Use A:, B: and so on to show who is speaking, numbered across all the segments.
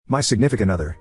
A: My significant other,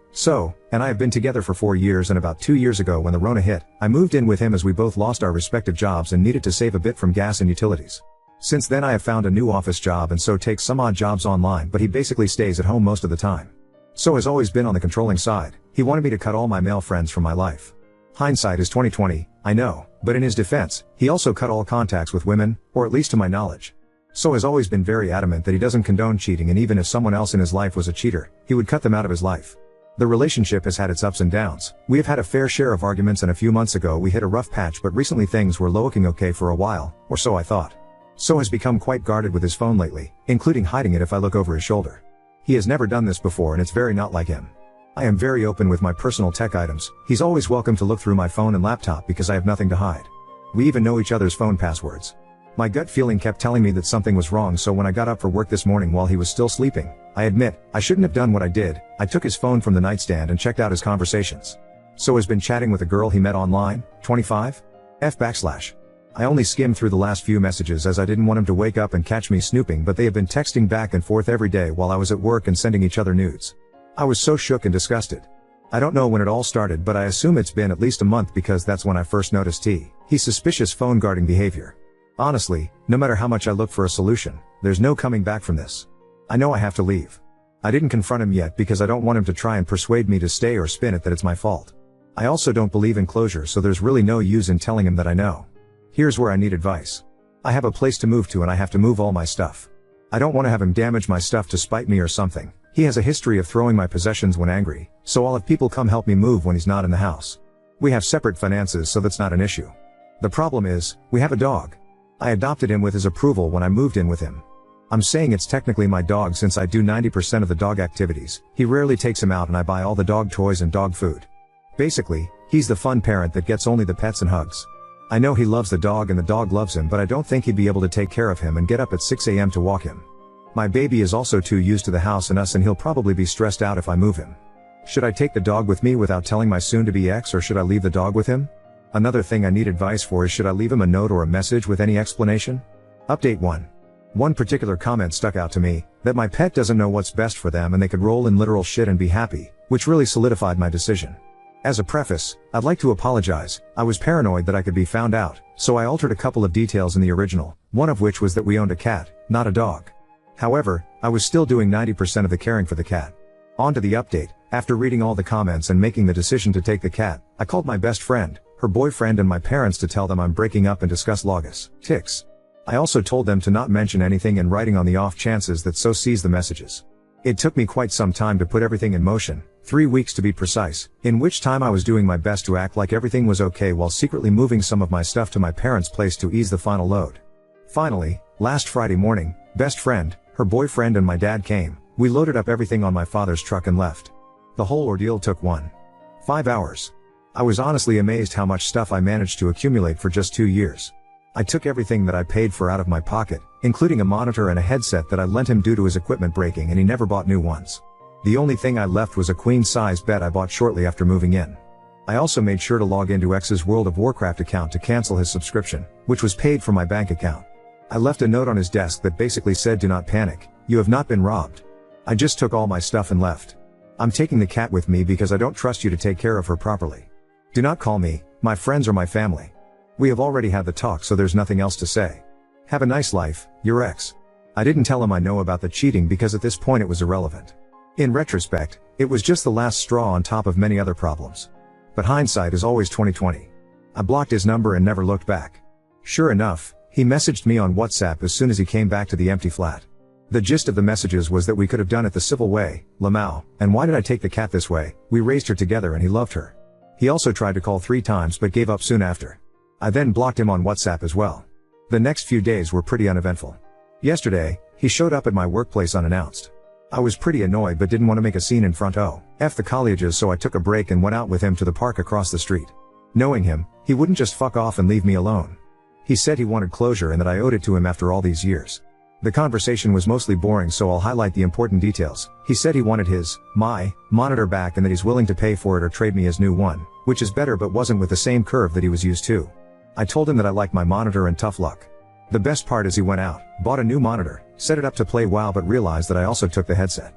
A: and I have been together for 4 years, and about 2 years ago when the Rona hit, I moved in with him as we both lost our respective jobs and needed to save a bit from gas and utilities. Since then I have found a new office job and take some odd jobs online, but he basically stays at home most of the time. Has always been on the controlling side. He wanted me to cut all my male friends from my life. Hindsight is 20/20, I know, but in his defense, he also cut all contacts with women, or at least to my knowledge. Has always been very adamant that he doesn't condone cheating, and even if someone else in his life was a cheater, he would cut them out of his life. The relationship has had its ups and downs. We have had a fair share of arguments, and a few months ago we hit a rough patch, but recently things were looking okay for a while, or so I thought. Has become quite guarded with his phone lately, including hiding it if I look over his shoulder. He has never done this before, and it's very not like him. I am very open with my personal tech items. He's always welcome to look through my phone and laptop because I have nothing to hide. We even know each other's phone passwords. My gut feeling kept telling me that something was wrong, so when I got up for work this morning while he was still sleeping, I admit, I shouldn't have done what I did. I took his phone from the nightstand and checked out his conversations. Has been chatting with a girl he met online, 25? I only skimmed through the last few messages as I didn't want him to wake up and catch me snooping, but they have been texting back and forth every day while I was at work and sending each other nudes. I was so shook and disgusted. I don't know when it all started, but I assume it's been at least a month because that's when I first noticed he's suspicious phone guarding behavior. Honestly, no matter how much I look for a solution, there's no coming back from this. I know I have to leave. I didn't confront him yet because I don't want him to try and persuade me to stay or spin it that it's my fault. I also don't believe in closure, so there's really no use in telling him that I know. Here's where I need advice. I have a place to move to and I have to move all my stuff. I don't want to have him damage my stuff to spite me or something. He has a history of throwing my possessions when angry, so I'll have people come help me move when he's not in the house. We have separate finances, so that's not an issue. The problem is, we have a dog. I adopted him with his approval when I moved in with him. I'm saying it's technically my dog since I do 90% of the dog activities. He rarely takes him out and I buy all the dog toys and dog food. Basically, he's the fun parent that gets only the pets and hugs. I know he loves the dog and the dog loves him, but I don't think he'd be able to take care of him and get up at 6 a.m. to walk him. My baby is also too used to the house and us, and he'll probably be stressed out if I move him. Should I take the dog with me without telling my soon-to-be ex, or should I leave the dog with him? Another thing I need advice for is, should I leave him a note or a message with any explanation? Update 1. One particular comment stuck out to me, that my pet doesn't know what's best for them and they could roll in literal shit and be happy, which really solidified my decision. As a preface, I'd like to apologize. I was paranoid that I could be found out, so I altered a couple of details in the original, one of which was that we owned a cat, not a dog. However, I was still doing 90% of the caring for the cat. On to the update. After reading all the comments and making the decision to take the cat, I called my best friend, her boyfriend and my parents to tell them I'm breaking up and discuss logistics. I also told them to not mention anything in writing on the off chances that sees the messages. It took me quite some time to put everything in motion, 3 weeks to be precise, in which time I was doing my best to act like everything was okay while secretly moving some of my stuff to my parents' place to ease the final load. Finally, last Friday morning, best friend, her boyfriend and my dad came. We loaded up everything on my father's truck and left. The whole ordeal took 5 hours. I was honestly amazed how much stuff I managed to accumulate for just 2 years. I took everything that I paid for out of my pocket, including a monitor and a headset that I lent him due to his equipment breaking, and he never bought new ones. The only thing I left was a queen-size bed I bought shortly after moving in. I also made sure to log into X's World of Warcraft account to cancel his subscription, which was paid from my bank account. I left a note on his desk that basically said, "Do not panic, you have not been robbed." I just took all my stuff and left. I'm taking the cat with me because I don't trust you to take care of her properly. Do not call me, my friends or my family. We have already had the talk, so there's nothing else to say. Have a nice life, your ex. I didn't tell him I know about the cheating because at this point it was irrelevant. In retrospect, it was just the last straw on top of many other problems. But hindsight is always 20/20. I blocked his number and never looked back. Sure enough, he messaged me on WhatsApp as soon as he came back to the empty flat. The gist of the messages was that we could have done it the civil way, Lamau, and why did I take the cat this way? We raised her together and he loved her. He also tried to call 3 times but gave up soon after. I then blocked him on WhatsApp as well. The next few days were pretty uneventful. Yesterday, he showed up at my workplace unannounced. I was pretty annoyed but didn't want to make a scene in front of the colleges, so I took a break and went out with him to the park across the street. Knowing him, he wouldn't just fuck off and leave me alone. He said he wanted closure and that I owed it to him after all these years. The conversation was mostly boring, so I'll highlight the important details. He said he wanted my monitor back and that he's willing to pay for it or trade me his new one, which is better but wasn't with the same curve that he was used to. I told him that I like my monitor and tough luck. The best part is he went out, bought a new monitor, set it up to play WoW, but realized that I also took the headset.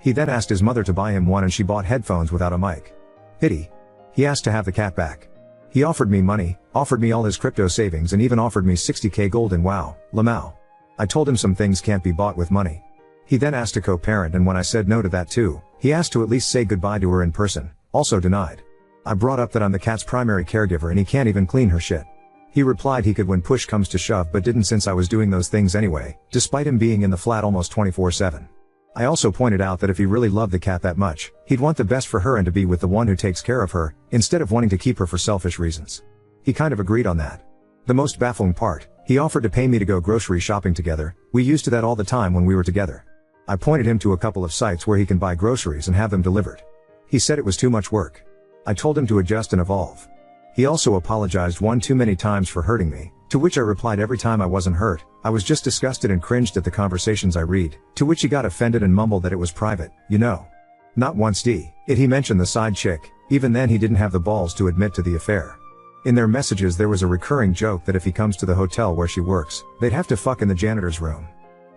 A: He then asked his mother to buy him one and she bought headphones without a mic. Pity. He asked to have the cat back. He offered me money, offered me all his crypto savings and even offered me 60k gold in WoW, Lamau. I told him some things can't be bought with money. He then asked to co-parent and when I said no to that too, he asked to at least say goodbye to her in person, also denied. I brought up that I'm the cat's primary caregiver and he can't even clean her shit. He replied he could when push comes to shove but didn't since I was doing those things anyway, despite him being in the flat almost 24/7. I also pointed out that if he really loved the cat that much, he'd want the best for her and to be with the one who takes care of her, instead of wanting to keep her for selfish reasons. He kind of agreed on that. The most baffling part, he offered to pay me to go grocery shopping together. We used to that all the time when we were together. I pointed him to a couple of sites where he can buy groceries and have them delivered. He said it was too much work. I told him to adjust and evolve. He also apologized one too many times for hurting me, to which I replied every time I wasn't hurt, I was just disgusted and cringed at the conversations I read, to which he got offended and mumbled that it was private, you know. Not once did he mention the side chick, even then he didn't have the balls to admit to the affair. In their messages there was a recurring joke that if he comes to the hotel where she works, they'd have to fuck in the janitor's room.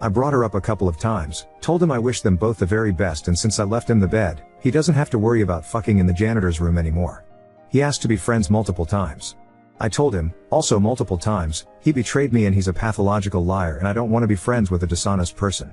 A: I brought her up a couple of times, told him I wished them both the very best and since I left him the bed, he doesn't have to worry about fucking in the janitor's room anymore. He asked to be friends multiple times. I told him, also multiple times, he betrayed me and he's a pathological liar and I don't want to be friends with a dishonest person.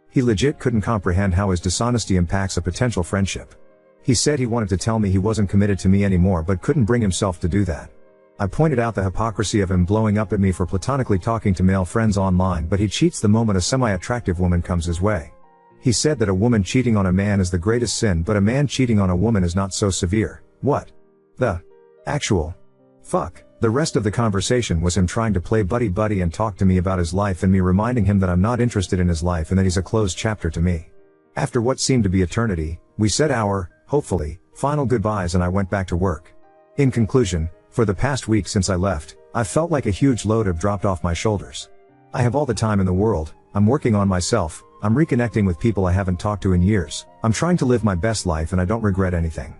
A: He legit couldn't comprehend how his dishonesty impacts a potential friendship. He said he wanted to tell me he wasn't committed to me anymore but couldn't bring himself to do that. I pointed out the hypocrisy of him blowing up at me for platonically talking to male friends online but he cheats the moment a semi-attractive woman comes his way. He said that a woman cheating on a man is the greatest sin but a man cheating on a woman is not so severe. What the actual fuck? The rest of the conversation was him trying to play buddy-buddy and talk to me about his life and me reminding him that I'm not interested in his life and that he's a closed chapter to me. After what seemed to be eternity, we said our, hopefully, final goodbyes and I went back to work. In conclusion, for the past week since I left, I felt like a huge load had dropped off my shoulders. I have all the time in the world, I'm working on myself, I'm reconnecting with people I haven't talked to in years, I'm trying to live my best life and I don't regret anything.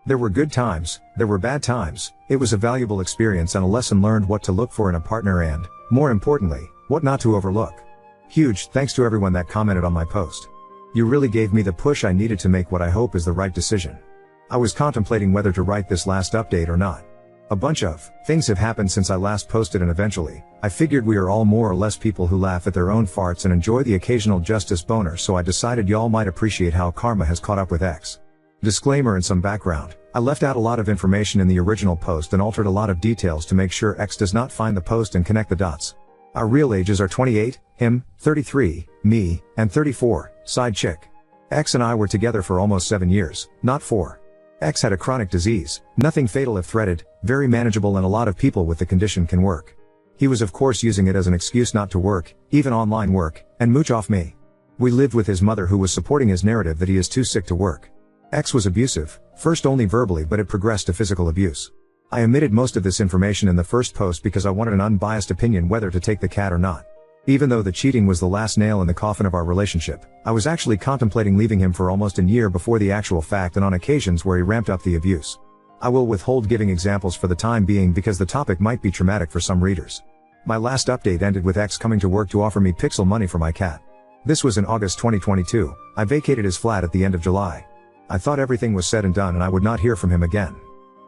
A: There were good times, there were bad times, it was a valuable experience and a lesson learned what to look for in a partner and, more importantly, what not to overlook. Huge thanks to everyone that commented on my post. You really gave me the push I needed to make what I hope is the right decision. I was contemplating whether to write this last update or not. A bunch of things have happened since I last posted and eventually, I figured we are all more or less people who laugh at their own farts and enjoy the occasional justice boner so I decided y'all might appreciate how karma has caught up with X. Disclaimer and some background, I left out a lot of information in the original post and altered a lot of details to make sure X does not find the post and connect the dots. Our real ages are 28, him, 33, me, and 34, side chick. X and I were together for almost 7 years, not 4. X had a chronic disease, nothing fatal if threaded, very manageable and a lot of people with the condition can work. He was of course using it as an excuse not to work, even online work, and mooch off me. We lived with his mother who was supporting his narrative that he is too sick to work. X was abusive, first only verbally but it progressed to physical abuse. I omitted most of this information in the first post because I wanted an unbiased opinion whether to take the cat or not. Even though the cheating was the last nail in the coffin of our relationship, I was actually contemplating leaving him for almost a year before the actual fact and on occasions where he ramped up the abuse. I will withhold giving examples for the time being because the topic might be traumatic for some readers. My last update ended with X coming to work to offer me pixel money for my cat. This was in August 2022, I vacated his flat at the end of July. I thought everything was said and done and I would not hear from him again.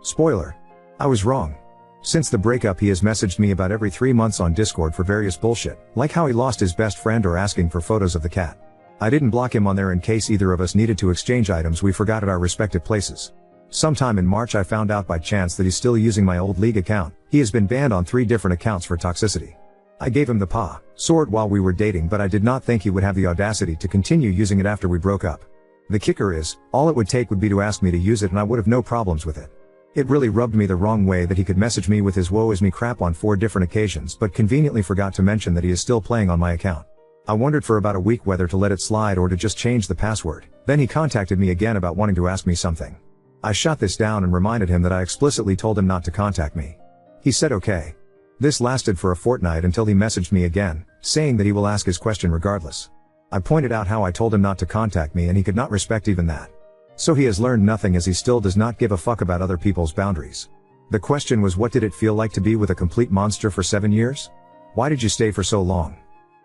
A: Spoiler. I was wrong. Since the breakup he has messaged me about every 3 months on Discord for various bullshit, like how he lost his best friend or asking for photos of the cat. I didn't block him on there in case either of us needed to exchange items we forgot at our respective places. Sometime in March I found out by chance that he's still using my old League account. He has been banned on 3 different accounts for toxicity. I gave him the sword while we were dating but I did not think he would have the audacity to continue using it after we broke up. The kicker is, all it would take would be to ask me to use it and I would have no problems with it. It really rubbed me the wrong way that he could message me with his woe is me crap on 4 different occasions but conveniently forgot to mention that he is still playing on my account. I wondered for about a week whether to let it slide or to just change the password, then he contacted me again about wanting to ask me something. I shot this down and reminded him that I explicitly told him not to contact me. He said okay. This lasted for a fortnight until he messaged me again, saying that he will ask his question regardless. I pointed out how I told him not to contact me and he could not respect even that. So he has learned nothing as he still does not give a fuck about other people's boundaries. The question was, what did it feel like to be with a complete monster for 7 years? Why did you stay for so long?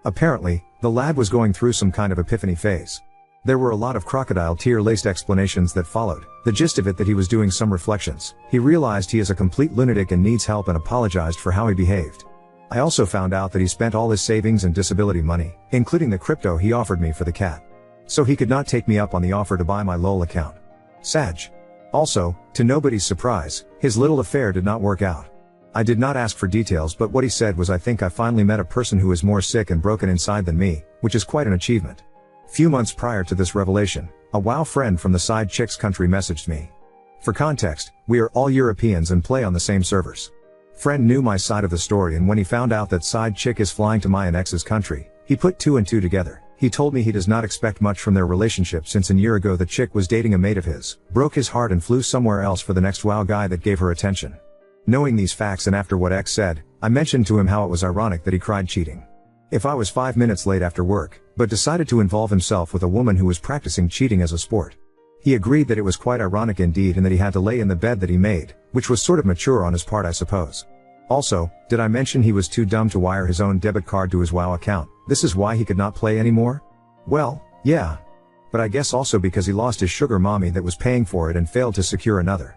A: Apparently, the lad was going through some kind of epiphany phase. There were a lot of crocodile tear-laced explanations that followed, the gist of it that he was doing some reflections. He realized he is a complete lunatic and needs help and apologized for how he behaved. I also found out that he spent all his savings and disability money, including the crypto he offered me for the cat. So he could not take me up on the offer to buy my LOL account. Sag. Also, to nobody's surprise, his little affair did not work out. I did not ask for details, but what he said was, "I think I finally met a person who is more sick and broken inside than me," which is quite an achievement. Few months prior to this revelation, a WoW friend from the side chicks country messaged me. For context, we are all Europeans and play on the same servers. Friend knew my side of the story, and when he found out that side chick is flying to my and ex's country, he put two and two together. He told me he does not expect much from their relationship since a year ago the chick was dating a mate of his, broke his heart and flew somewhere else for the next WoW guy that gave her attention. Knowing these facts and after what X said, I mentioned to him how it was ironic that he cried cheating. If I was 5 minutes late after work, but decided to involve himself with a woman who was practicing cheating as a sport. He agreed that it was quite ironic indeed and that he had to lay in the bed that he made, which was sort of mature on his part, I suppose. Also, did I mention he was too dumb to wire his own debit card to his WoW account? This is why he could not play anymore? Well, yeah. But I guess also because he lost his sugar mommy that was paying for it and failed to secure another.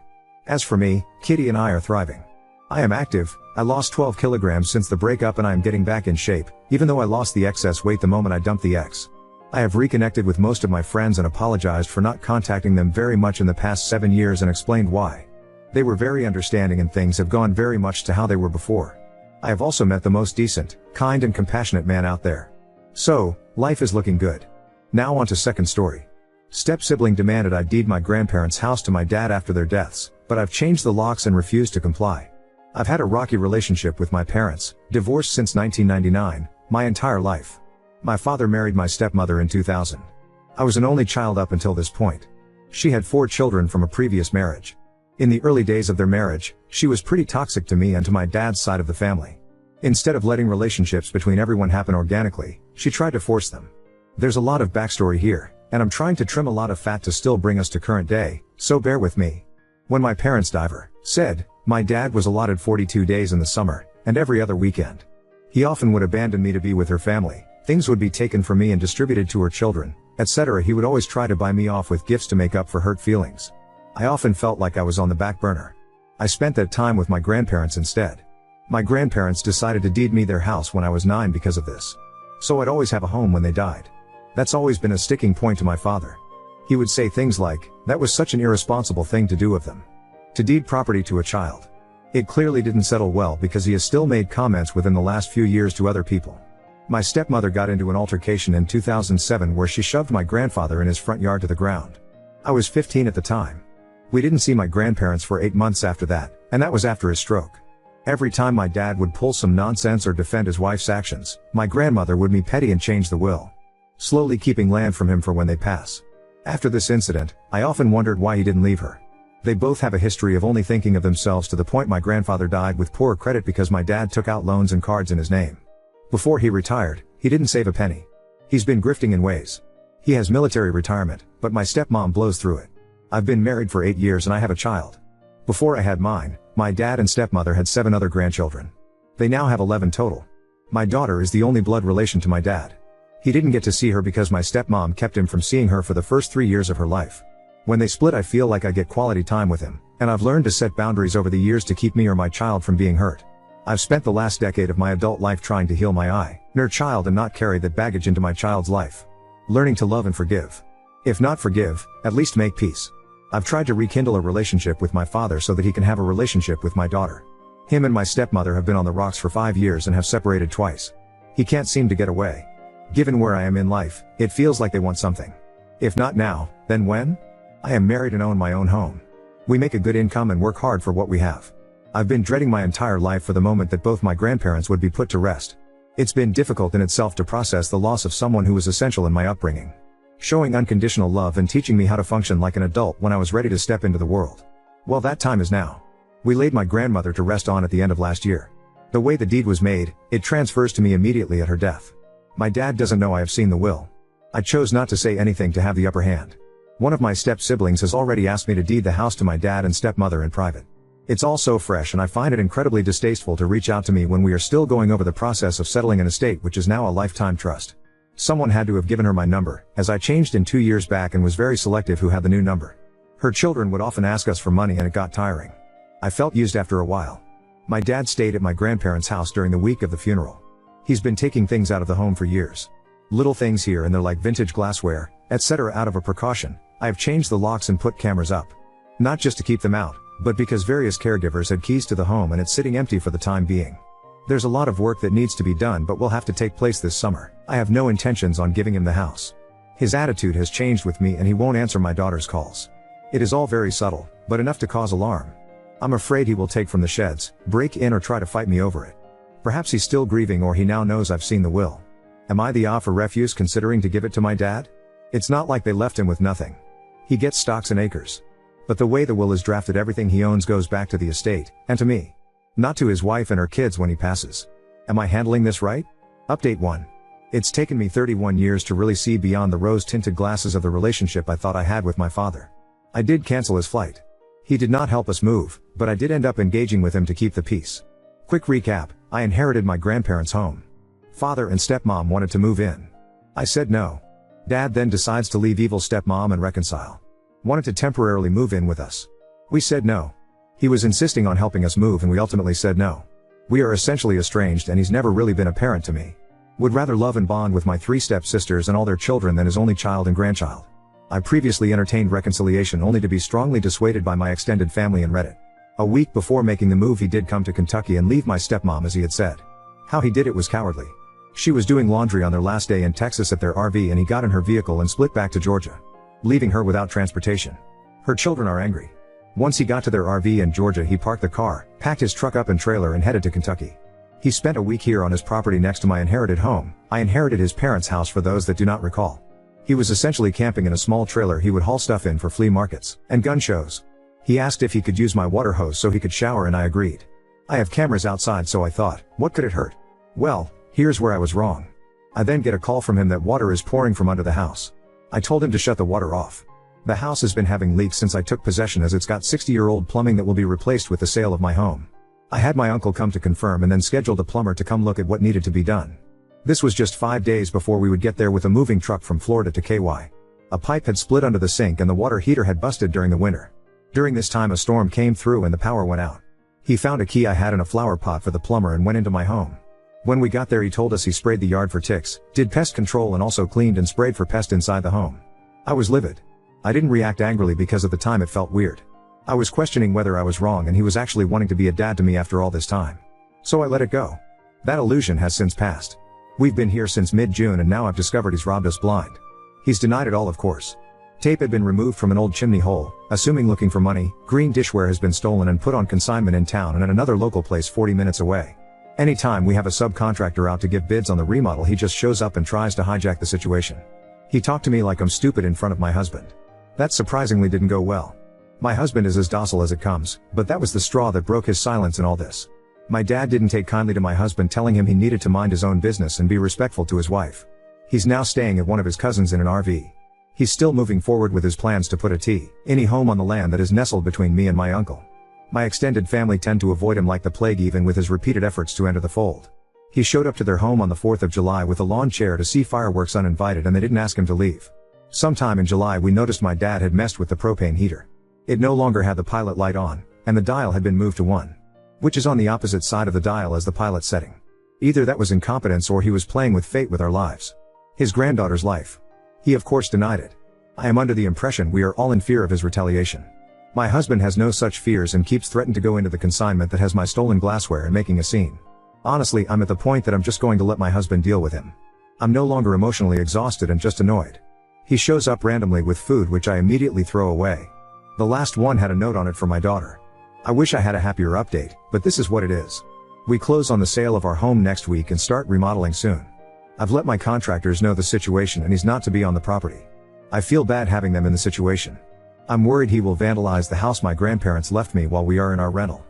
A: As for me, Kitty and I are thriving. I am active. I lost 12 kilograms since the breakup and I am getting back in shape, even though I lost the excess weight the moment I dumped the ex. I have reconnected with most of my friends and apologized for not contacting them very much in the past 7 years and explained why. They were very understanding and things have gone very much to how they were before. I have also met the most decent, kind and compassionate man out there. So, life is looking good. Now on to second story. Step-sibling demanded I deed my grandparents' house to my dad after their deaths, but I've changed the locks and refused to comply. I've had a rocky relationship with my parents, divorced since 1999, my entire life. My father married my stepmother in 2000. I was an only child up until this point. She had 4 children from a previous marriage. In the early days of their marriage, she was pretty toxic to me and to my dad's side of the family. Instead of letting relationships between everyone happen organically, she tried to force them. There's a lot of backstory here, and I'm trying to trim a lot of fat to still bring us to current day, so bear with me. When my parents said, my dad was allotted 42 days in the summer, and every other weekend. He often would abandon me to be with her family, things would be taken from me and distributed to her children, etc. He would always try to buy me off with gifts to make up for hurt feelings. I often felt like I was on the back burner. I spent that time with my grandparents instead. My grandparents decided to deed me their house when I was 9 because of this. So I'd always have a home when they died. That's always been a sticking point to my father. He would say things like, "That was such an irresponsible thing to do of them. To deed property to a child." It clearly didn't settle well because he has still made comments within the last few years to other people. My stepmother got into an altercation in 2007 where she shoved my grandfather in his front yard to the ground. I was 15 at the time. We didn't see my grandparents for 8 months after that, and that was after his stroke. Every time my dad would pull some nonsense or defend his wife's actions, my grandmother would be petty and change the will, slowly keeping land from him for when they pass. After this incident, I often wondered why he didn't leave her. They both have a history of only thinking of themselves to the point my grandfather died with poor credit because my dad took out loans and cards in his name. Before he retired, he didn't save a penny. He's been grifting in ways. He has military retirement, but my stepmom blows through it. I've been married for 8 years and I have a child. Before I had mine, my dad and stepmother had 7 other grandchildren. They now have 11 total. My daughter is the only blood relation to my dad. He didn't get to see her because my stepmom kept him from seeing her for the first 3 years of her life. When they split, I feel like I get quality time with him, and I've learned to set boundaries over the years to keep me or my child from being hurt. I've spent the last decade of my adult life trying to heal my inner child and not carry that baggage into my child's life. Learning to love and forgive. If not forgive, at least make peace. I've tried to rekindle a relationship with my father so that he can have a relationship with my daughter. Him and my stepmother have been on the rocks for 5 years and have separated twice. He can't seem to get away. Given where I am in life, it feels like they want something. If not now, then when? I am married and own my own home. We make a good income and work hard for what we have. I've been dreading my entire life for the moment that both my grandparents would be put to rest. It's been difficult in itself to process the loss of someone who was essential in my upbringing, showing unconditional love and teaching me how to function like an adult when I was ready to step into the world. Well, that time is now. We laid my grandmother to rest at the end of last year. The way the deed was made, it transfers to me immediately at her death. My dad doesn't know I have seen the will. I chose not to say anything to have the upper hand. One of my step-siblings has already asked me to deed the house to my dad and stepmother in private. It's all so fresh and I find it incredibly distasteful to reach out to me when we are still going over the process of settling an estate which is now a lifetime trust. Someone had to have given her my number, as I changed in 2 years back and was very selective who had the new number. Her children would often ask us for money and it got tiring. I felt used after a while. My dad stayed at my grandparents' house during the week of the funeral. He's been taking things out of the home for years. Little things here and there like vintage glassware, etc. Out of a precaution, I have changed the locks and put cameras up. Not just to keep them out, but because various caregivers had keys to the home and it's sitting empty for the time being. There's a lot of work that needs to be done but will have to take place this summer. I have no intentions on giving him the house. His attitude has changed with me and he won't answer my daughter's calls. It is all very subtle, but enough to cause alarm. I'm afraid he will take from the sheds, break in or try to fight me over it. Perhaps he's still grieving or he now knows I've seen the will. Am I the for refuse considering to give it to my dad? It's not like they left him with nothing. He gets stocks and acres. But the way the will is drafted, everything he owns goes back to the estate, and to me. Not to his wife and her kids when he passes. Am I handling this right? Update 1. It's taken me 31 years to really see beyond the rose-tinted glasses of the relationship I thought I had with my father. I did cancel his flight. He did not help us move, but I did end up engaging with him to keep the peace. Quick recap, I inherited my grandparents' home. Father and stepmom wanted to move in. I said no. Dad then decides to leave evil stepmom and reconcile. Wanted to temporarily move in with us. We said no. He was insisting on helping us move and we ultimately said no. We are essentially estranged and he's never really been a parent to me. Would rather love and bond with my 3 step-sisters and all their children than his only child and grandchild. I previously entertained reconciliation only to be strongly dissuaded by my extended family and Reddit. A week before making the move he did come to Kentucky and leave my stepmom as he had said. How he did it was cowardly. She was doing laundry on their last day in Texas at their RV and he got in her vehicle and split back to Georgia. Leaving her without transportation. Her children are angry. Once he got to their RV in Georgia he parked the car, packed his truck up and trailer and headed to Kentucky. He spent a week here on his property next to my inherited home. I inherited his parents' house for those that do not recall. He was essentially camping in a small trailer he would haul stuff in for flea markets and gun shows. He asked if he could use my water hose so he could shower and I agreed. I have cameras outside so I thought, what could it hurt? Well, here's where I was wrong. I then get a call from him that water is pouring from under the house. I told him to shut the water off. The house has been having leaks since I took possession as it's got 60-year-old plumbing that will be replaced with the sale of my home. I had my uncle come to confirm and then scheduled a plumber to come look at what needed to be done. This was just 5 days before we would get there with a moving truck from Florida to KY. A pipe had split under the sink and the water heater had busted during the winter. During this time a storm came through and the power went out. He found a key I had in a flower pot for the plumber and went into my home. When we got there he told us he sprayed the yard for ticks, did pest control and also cleaned and sprayed for pests inside the home. I was livid. I didn't react angrily because at the time it felt weird. I was questioning whether I was wrong and he was actually wanting to be a dad to me after all this time. So I let it go. That illusion has since passed. We've been here since mid-June and now I've discovered he's robbed us blind. He's denied it all of course. Tape had been removed from an old chimney hole, assuming looking for money. Green dishware has been stolen and put on consignment in town and at another local place 40 minutes away. Anytime we have a subcontractor out to give bids on the remodel he just shows up and tries to hijack the situation. He talked to me like I'm stupid in front of my husband. That surprisingly didn't go well. My husband is as docile as it comes, but that was the straw that broke his silence in all this. My dad didn't take kindly to my husband telling him he needed to mind his own business and be respectful to his wife. He's now staying at one of his cousins in an RV. He's still moving forward with his plans to put a tiny home on the land that is nestled between me and my uncle. My extended family tend to avoid him like the plague even with his repeated efforts to enter the fold. He showed up to their home on the 4th of July with a lawn chair to see fireworks uninvited and they didn't ask him to leave. Sometime in July we noticed my dad had messed with the propane heater. It no longer had the pilot light on, and the dial had been moved to 1. Which is on the opposite side of the dial as the pilot setting. Either that was incompetence or he was playing with fate with our lives. His granddaughter's life. He of course denied it. I am under the impression we are all in fear of his retaliation. My husband has no such fears and keeps threatening to go into the consignment that has my stolen glassware and making a scene. Honestly, I'm at the point that I'm just going to let my husband deal with him. I'm no longer emotionally exhausted and just annoyed. He shows up randomly with food which I immediately throw away. The last one had a note on it for my daughter. I wish I had a happier update, but this is what it is. We close on the sale of our home next week and start remodeling soon. I've let my contractors know the situation and he's not to be on the property. I feel bad having them in the situation. I'm worried he will vandalize the house my grandparents left me while we are in our rental.